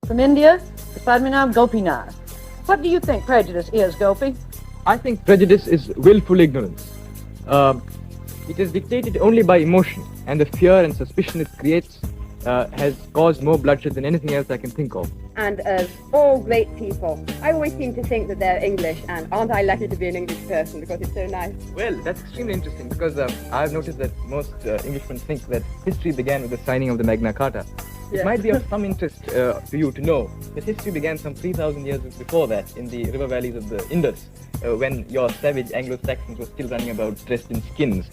From India, Padmanabh Gopinath. What do you think prejudice is, Gopi? I think prejudice is willful ignorance. It is dictated only by emotion, and the fear and suspicion it creates has caused more bloodshed than anything else I can think of. And as all great people, I always seem to think that they're English, and aren't I lucky to be an English person because it's so nice? Well, that's extremely interesting because I've noticed that most Englishmen think that history began with the signing of the Magna Carta. It Yeah. might be of some interest to you to know that history began some 3,000 years before that in the river valleys of the Indus, when your savage Anglo-Saxons were still running about dressed in skins.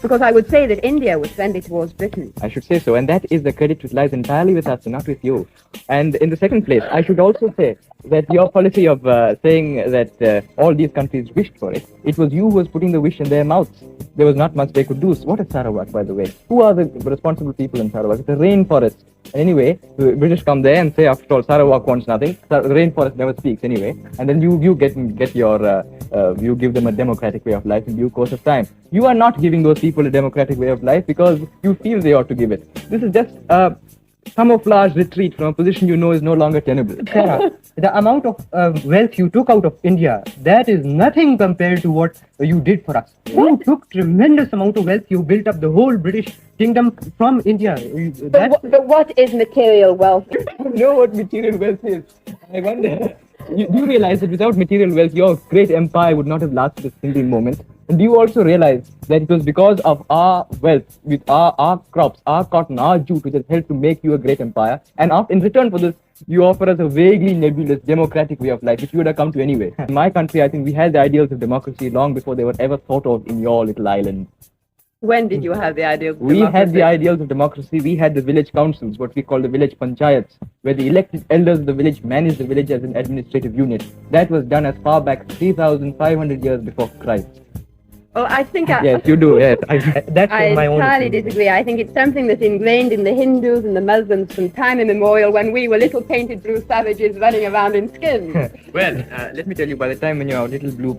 Because I would say that India was friendly towards Britain. I should say so, and that is the credit which lies entirely with us and not with you. And in the second place, I should also say that your policy of saying that all these countries wished for it, it was you who was putting the wish in their mouths. There was not much they could do. So what is Sarawak, by the way? Who are the responsible people in Sarawak? It's a rainforest. Anyway, the British come there and say, after all, Sarawak wants nothing. The rainforest never speaks anyway. And then you get your, you give them a democratic way of life in due course of time. You are not giving those people a democratic way of life because you feel they ought to give it. This is just camouflage retreat from a position you know is no longer tenable. Sarah, the amount of wealth you took out of India, that is nothing compared to what you did for us. You took tremendous amount of wealth. You built up the whole British kingdom from India. But what is material wealth? You know what material wealth is. I wonder. Do you realize that without material wealth, your great empire would not have lasted a single moment? And do you also realize that it was because of our wealth, with our crops, our cotton, our jute, which has helped to make you a great empire? And in return for this, you offer us a vaguely nebulous democratic way of life, which you would have come to anyway. In my country, I think we had the ideals of democracy long before they were ever thought of in your little island. When did you have the idea of We had the ideals of democracy. We had the village councils, what we call the village panchayats, where the elected elders of the village managed the village as an administrative unit. That was done as far back 3,500 years before Christ. Oh, I think Yes, you do. Yes, That's I my own entirely opinion. disagree. I think it's something that's ingrained in the Hindus and the Muslims from time immemorial when we were little painted blue savages running around in skins. Well, let me tell you, by the time when you're a little blue